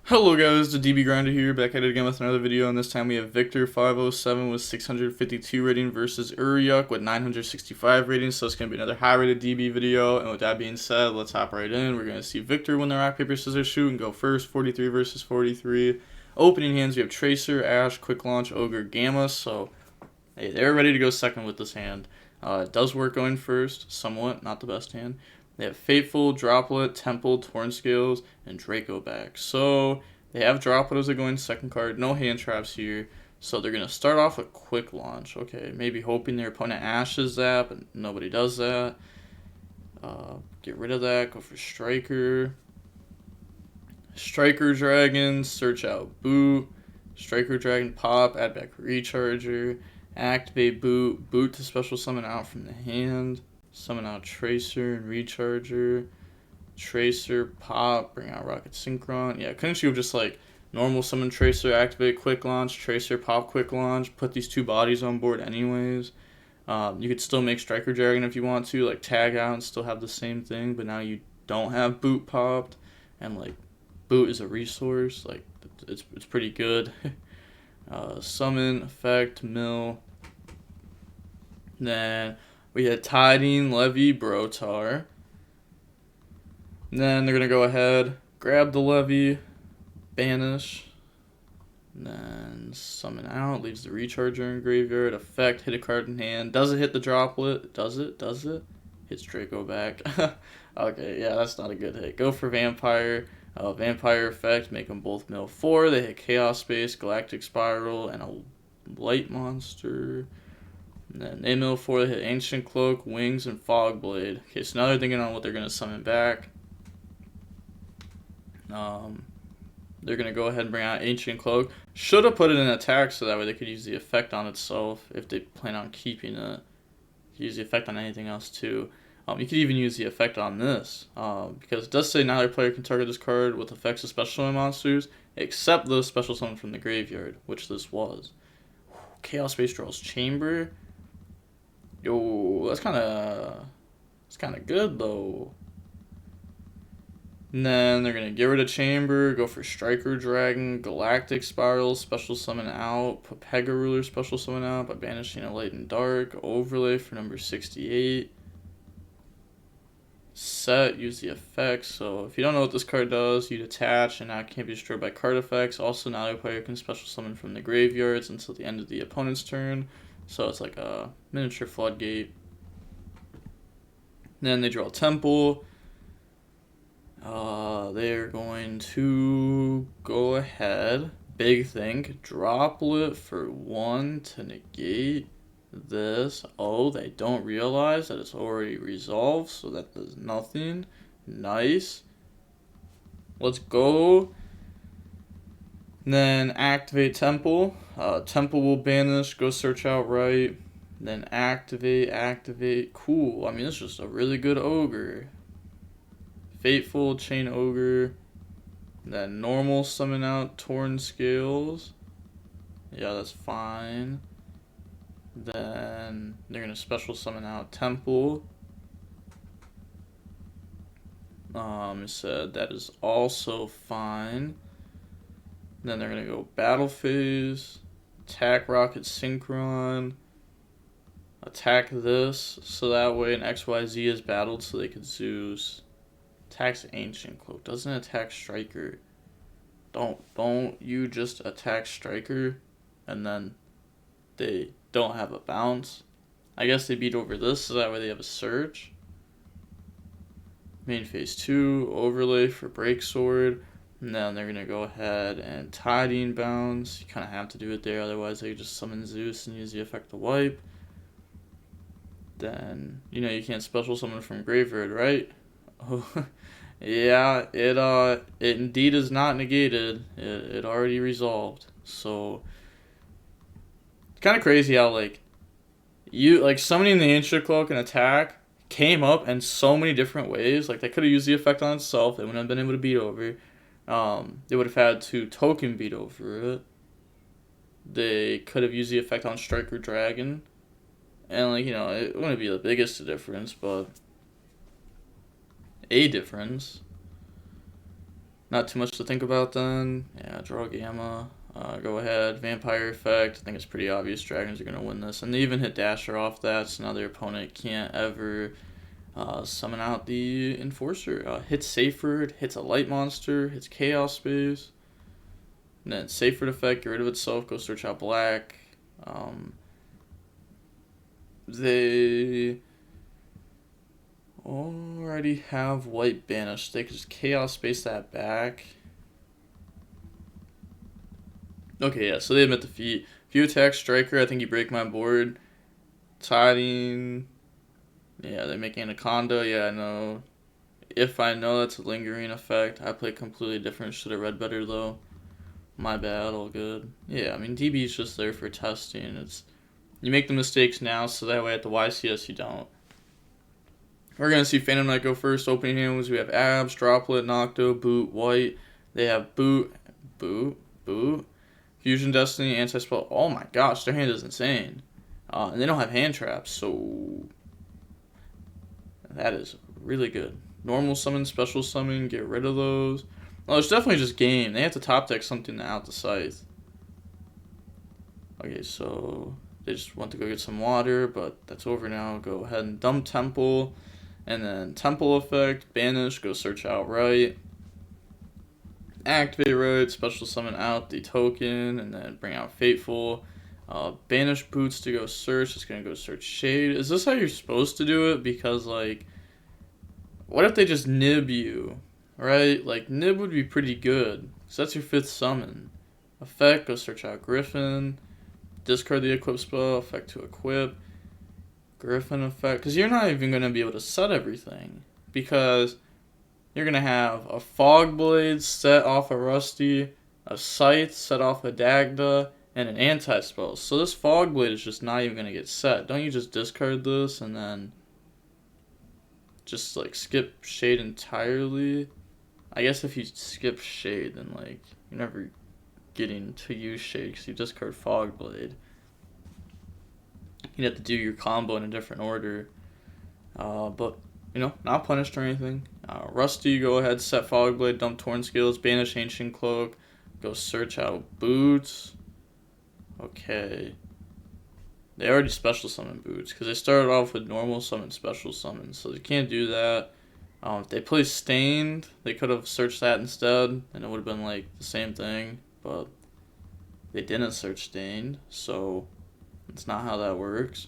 Hello guys, the DB Grinder here, back at it again with another video, and this time we have Victor 507 with 652 rating versus Uryuk with 965 ratings, so it's going to be another high rated DB video. And with that being said, let's hop right in. We're going to see Victor win the rock, paper, scissors, shoot and go first, 43 versus 43. Opening hands, we have Tracer, Ash, Quick Launch, Ogre, Gamma, so hey, they're ready to go second with this hand. It does work going first, somewhat, not the best hand. They have Fateful, Droplet, Temple, Torn Scales, and Draco back. So they have Droplet as they're going second card. No hand traps here. So they're going to start off with Quick Launch. Okay, maybe hoping their opponent ashes that, but nobody does that. Get rid of that. Go for Striker. Striker Dragon, search out Boot. Striker Dragon pop, add back Recharger. Activate Boot. Boot to special summon out from the hand. Summon out Tracer and Recharger. Tracer, pop, bring out Rocket Synchron. Yeah, couldn't you have just like normal summon Tracer, activate Quick Launch, Tracer, pop, Quick Launch, put these two bodies on board anyways? You could still make Striker Dragon if you want to, like tag out and still have the same thing, but now you don't have Boot popped, and like Boot is a resource, like it's pretty good. Summon, effect, mill. Then we had Tiding, Levy, Brotar. Then they're going to go ahead, grab the Levy, banish, and then summon out, leaves the Recharger in graveyard, effect, hit a card in hand. Does it hit the Droplet? Does it? Does it? Hits Draco back. Okay, yeah, that's not a good hit. Go for Vampire. Vampire effect, make them both mill 4. They hit Chaos Space, Galactic Spiral, and a Light Monster. And then they mill 4, they hit Ancient Cloak, Wings, and Fog Blade. Okay, so now they're thinking on what they're going to summon back. They're going to go ahead and bring out Ancient Cloak. Should have put it in attack so that way they could use the effect on itself if they plan on keeping it. Use the effect on anything else too. You could even use the effect on this. Because it does say neither player can target this card with effects of special summon monsters except those special summons from the graveyard, which this was. Chaos Space draws Chamber. Yo, that's kind of good though. And then they're gonna get rid of Chamber, go for Striker Dragon, Galactic Spiral, special summon out, put Pega Ruler, special summon out by banishing a Light and Dark, overlay for number 68. Set, use the effects. So if you don't know what this card does, you'd attach, and now it can't be destroyed by card effects. Also, now the player can special summon from the graveyards until the end of the opponent's turn. So it's like a miniature floodgate. Then they draw Temple. They're going to go ahead. Big thing. Droplet for 1 to negate this. Oh, they don't realize that it's already resolved, so that does nothing. Nice. Let's go. Then activate Temple. Temple will banish, go search outright. Then activate. Cool. I mean, it's just a really good Ogre. Fateful, Chain Ogre. Then normal summon out Torn Scales. Yeah, that's fine. Then they're going to special summon out Temple. It said that is also fine. Then they're going to go Battle Phase, attack Rocket Synchron, attack this, so that way an XYZ is battled so they could Zeus. Attacks Ancient Cloak, doesn't attack Striker. Don't you just attack Striker and then they don't have a bounce. I guess they beat over this so that way they have a search. Main phase 2, overlay for Break Sword. And then they're going to go ahead and Tiding bounce. You kind of have to do it there, otherwise they just summon Zeus and use the effect to wipe. Then, you can't special summon from graveyard, right? Oh, yeah, it indeed is not negated. It already resolved. So it's kind of crazy how summoning the Ancient Cloak and attack came up in so many different ways. Like they could have used the effect on itself. They wouldn't have been able to beat over. They would have had to token beat over it. They could have used the effect on Striker Dragon. And it wouldn't be the biggest difference, but a difference. Not too much to think about then. Yeah, draw Gamma. Go ahead. Vampire Effect. I think it's pretty obvious Dragons are going to win this. And they even hit Dasher off that, so now their opponent can't ever summon out the Enforcer. Hits Saferd, hits a Light Monster, hits Chaos Space. And then Saferd Effect, get rid of itself, go search out black. They already have white banished. They could just Chaos Space that back. Okay, yeah, so they admit defeat. If you attack Striker, I think you break my board. Tiding. Yeah, they make Anaconda. Yeah, I know. If I know that's a lingering effect, I play completely different. Should have read better, though. My bad, all good. Yeah, I mean, DB is just there for testing. It's you make the mistakes now, so that way at the YCS you don't. We're going to see Phantom Knight go first. Opening hands, we have Abs, Droplet, Nocto, Boot, White. They have Boot, Fusion Destiny, Anti-Spell. Oh my gosh, their hand is insane. And they don't have hand traps, so that is really good. Normal summon, special summon, get rid of those. Well, it's definitely just game. They have to top deck something out the Scythe. Okay, so they just want to go get some water, but that's over now. Go ahead and dump Temple. And then Temple Effect, Banish, go search out right. Activate right, special summon out the token, and then bring out Fateful. Banish Boots to go search. It's going to go search Shade. Is this how you're supposed to do it? Because, like, what if they just nib you, right? Like, nib would be pretty good, because that's your 5th summon. Effect, go search out Griffin. Discard the equip spell, effect to equip. Griffin effect, because you're not even going to be able to set everything, because you're going to have a Fog Blade set off a Rusty, a Scythe set off a Dagda, and an anti-spell. So this Fog Blade is just not even going to get set. Don't you just discard this and then just like skip Shade entirely? I guess if you skip Shade, then like you're never getting to use Shade because you discard Fog Blade. You'd have to do your combo in a different order. But, you know, not punished or anything. Rusty, go ahead, set Fog Blade, dump Torn Skills, banish Ancient Cloak, go search out Boots. Okay. They already special summon Boots, because they started off with normal summon, special summon, so they can't do that. If they play Stained, they could have searched that instead, and it would have been, like, the same thing, but they didn't search Stained, so that's not how that works.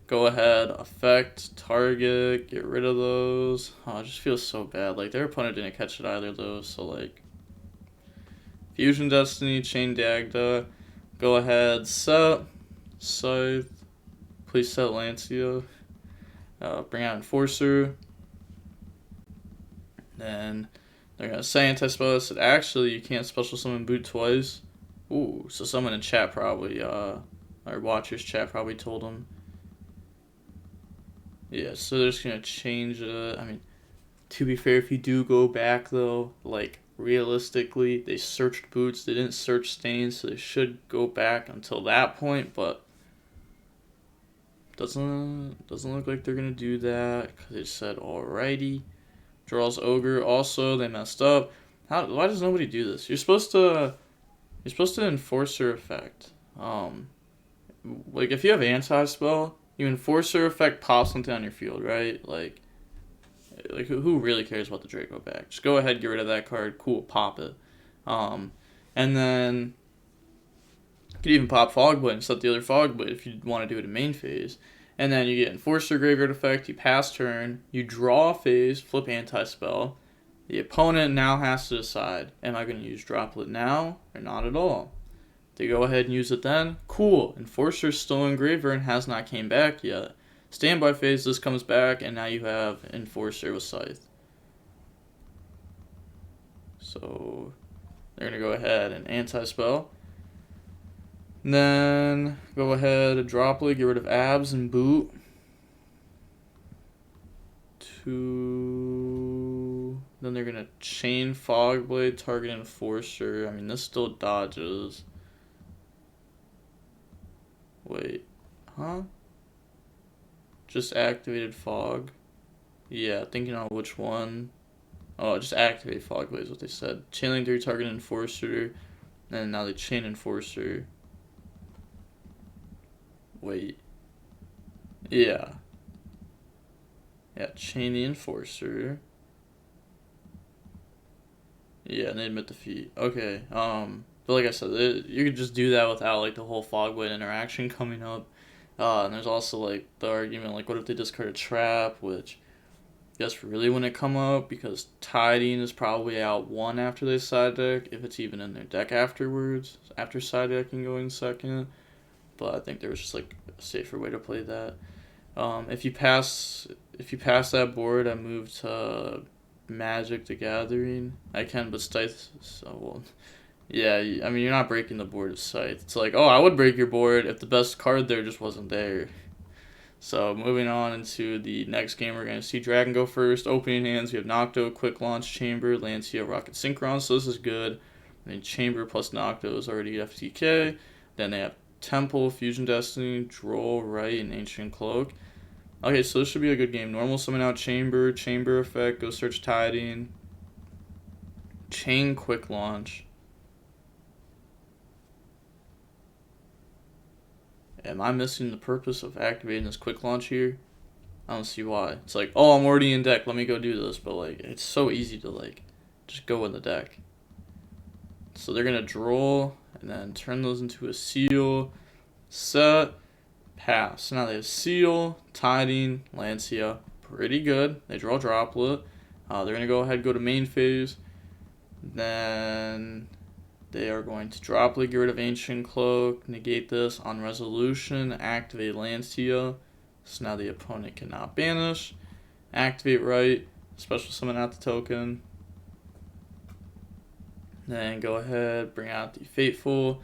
Go ahead, affect, target, get rid of those. Oh, it just feels so bad. Like, their opponent didn't catch it either, though, so, like, Fusion Destiny, Chain Dagda. Go ahead, set Scythe. Please set Lancia. Bring out Enforcer. Then they're going to say anti-spell. So actually, you can't special summon Boot twice. Ooh, so someone in chat probably, our watchers chat probably told them. Yeah, so they're just going to change it. I mean, to be fair, if you do go back, though, like, realistically, they searched Boots. They didn't search Stains, so they should go back until that point, but doesn't look like they're going to do that, because they said, alrighty. Draws Ogre. Also, they messed up. Why does nobody do this? You're supposed to Enforcer effect. Like, if you have anti-spell, you Enforcer effect pop something on your field, right? Like who really cares about the Draco back? Just go ahead, get rid of that card. Cool, pop it. And then you could even pop Fog Blade and set the other Fog Blade if you want to do it in main phase. And then you get Enforcer Graveyard effect, you pass turn, you draw a phase, flip anti-spell. The opponent now has to decide, am I going to use Droplet now or not at all? They go ahead and use it then. Cool. Enforcer's still in Graveyard and has not came back yet. Standby phase, this comes back, and now you have Enforcer with Scythe. So they're going to go ahead and anti-spell. Then go ahead, Droplet, get rid of Abs and Boot. Then they're going to chain Fog Blade, target Enforcer. I mean, this still dodges. Wait, huh? Just activated Fog. Yeah, thinking on which one. Oh, just activate Fog Blade is what they said. Chainlink 3 target Enforcer. And now they chain Enforcer. Wait. Yeah. Yeah, chain the Enforcer. Yeah, and they admit defeat. Okay, but like I said, you could just do that without, like, the whole Fog Blade interaction coming up. And there's also, like, the argument, like, what if they discard a Trap, which I guess really wouldn't come up, because Tiding is probably out 1 after they side deck, if it's even in their deck afterwards, after side decking going second. But I think there was just, like, a safer way to play that. If you pass that board, I move to Magic the Gathering. I can, but Scythe, so, well, yeah, I mean, you're not breaking the board of Scythe. It's like, oh, I would break your board if the best card there just wasn't there. So, moving on into the next game, we're going to see Dragon go first. Opening hands, we have Nocto, Quick Launch, Chamber, Lancia, Rocket Synchron, so this is good. I mean, Chamber plus Nocto is already FTK. Then they have Temple, Fusion Destiny, Droll, Right, and Ancient Cloak. Okay, so this should be a good game. Normal summon out Chamber, Chamber effect, go search Tiding, Chain Quick Launch. Am I missing the purpose of activating this Quick Launch here? I don't see why. It's like, oh, I'm already in deck, let me go do this. But, like, it's so easy to, like, just go in the deck. So they're going to draw and then turn those into a seal, set, pass. So now they have Seal, Tiding, Lancia. Pretty good. They draw Droplet. They're going to go ahead and go to main phase. Then they are going to Droplet, get rid of Ancient Cloak, negate this on resolution, activate Lancia. So now the opponent cannot banish. Activate Right, special summon out the token. Then go ahead, bring out the Fateful.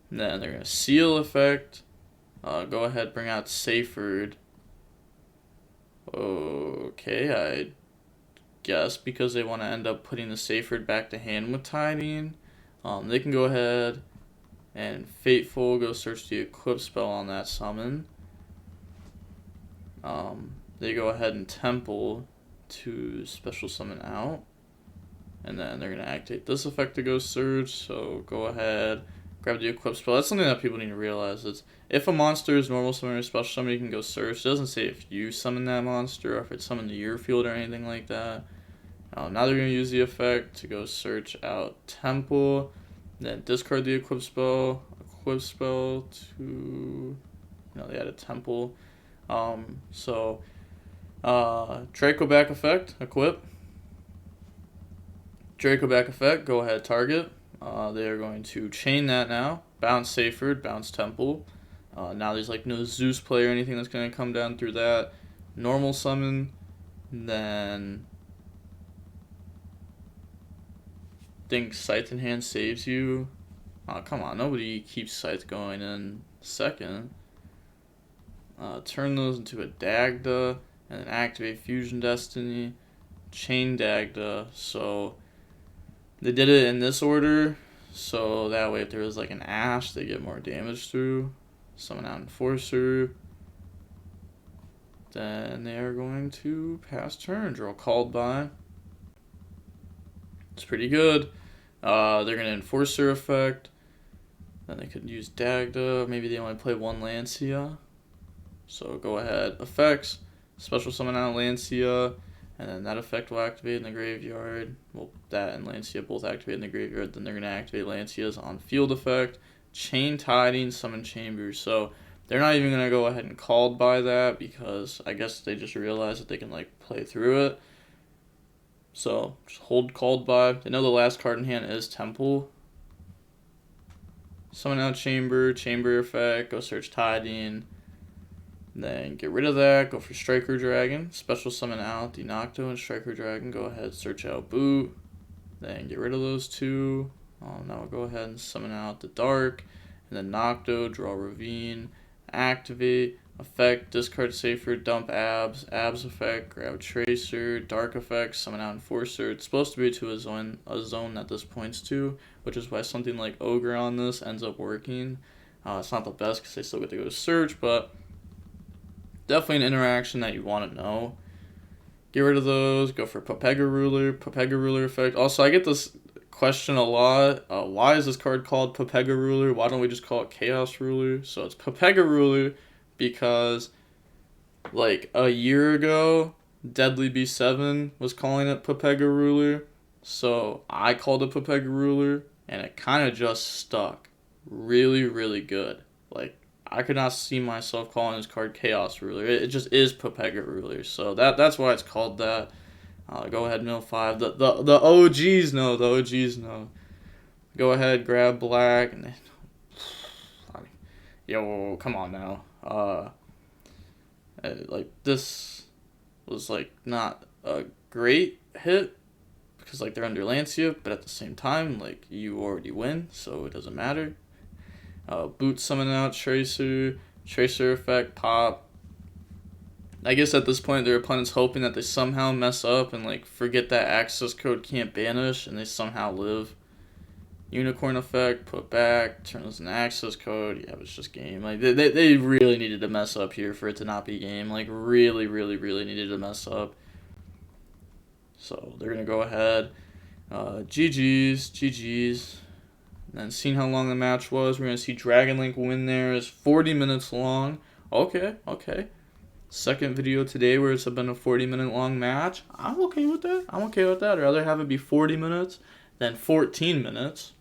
And then they're going to Seal effect. Go ahead, bring out Saferd. Okay, I guess because they want to end up putting the Saferd back to hand with Tiding. They can go ahead and Fateful, go search the Equip spell on that summon. They go ahead and Temple to special summon out. And then they're going to activate this effect to go search. So go ahead, grab the Equip spell. That's something that people need to realize. Is if a monster is normal summon or special summon, you can go search. It doesn't say if you summon that monster or if it's summoned to your field or anything like that. Now they're going to use the effect to go search out Temple. Then discard the Equip spell to, they added Temple. Draco back effect, equip. Draco back effect, go ahead, target. They are going to chain that now. Bounce Saferd, bounce Temple. Now there's like no Zeus play or anything that's going to come down through that. Normal summon, then think Scythe in hand saves you. Oh, come on, nobody keeps Scythe going in second. Turn those into a Dagda, and then activate Fusion Destiny, chain Dagda. So they did it in this order, so that way if there was like an Ash, they get more damage through. Summon out Enforcer. Then they are going to pass turn, draw called by. It's pretty good. They're going to Enforcer effect. Then they could use Dagda. Maybe they only play one Lancia. So go ahead. Effects. Special summon out Lancia. And then that effect will activate in the graveyard. Well, that and Lancia both activate in the graveyard. Then they're going to activate Lancia's on field effect. Chain Tiding, summon Chamber. So they're not even going to go ahead and called by that because I guess they just realize that they can like play through it. So just hold called by. They know the last card in hand is Temple. Summon out Chamber, Chamber effect, go search Tiding. Then get rid of that, go for Striker Dragon. Special summon out the Nocto and Striker Dragon. Go ahead, search out Boot. Then get rid of those two. Now we'll go ahead and summon out the Dark. And then Nocto, draw Ravine, activate, effect, discard Safer, dump Abs, Abs effect, grab Tracer, Dark effect, summon out Enforcer. It's supposed to be to a zone that this points to, which is why something like Ogre on this ends up working. It's not the best because they still get to go to search, but definitely an interaction that you want to know. Get rid of those. Go for Popega Ruler effect. Also, I get this question a lot. Why is this card called Popega Ruler? Why don't we just call it Chaos Ruler? So it's Popega Ruler because, like, a year ago, Deadly B7 was calling it Popega Ruler. So I called it Popega Ruler, and it kind of just stuck. Really, really good. Like, I could not see myself calling this card Chaos Ruler. It just is Popega Ruler. So that's why it's called that. Go ahead, mill 5. The OGs know. The OGs know. Go ahead, grab black. And yo, come on now. Like, this was, like, not a great hit because, like, they're under Lancia, but at the same time, like, you already win, so it doesn't matter. Boot summon out Tracer effect, pop. I guess at this point their opponent's hoping that they somehow mess up and, like, forget that access code can't banish and they somehow live. Unicorn effect, put back, turns an access code. Yeah, it's just game. Like, they really needed to mess up here for it to not be game. Like, really, really, really needed to mess up. So they're gonna go ahead. GG's. And then seeing how long the match was, we're gonna see Dragon Link win there. It's 40 minutes long. Okay. Second video today where it's been a 40-minute long match. I'm okay with that. I'd rather have it be 40 minutes than 14 minutes.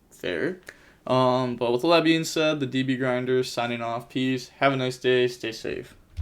Fair. But with all that being said, the DB Grinder signing off. Peace. Have a nice day. Stay safe.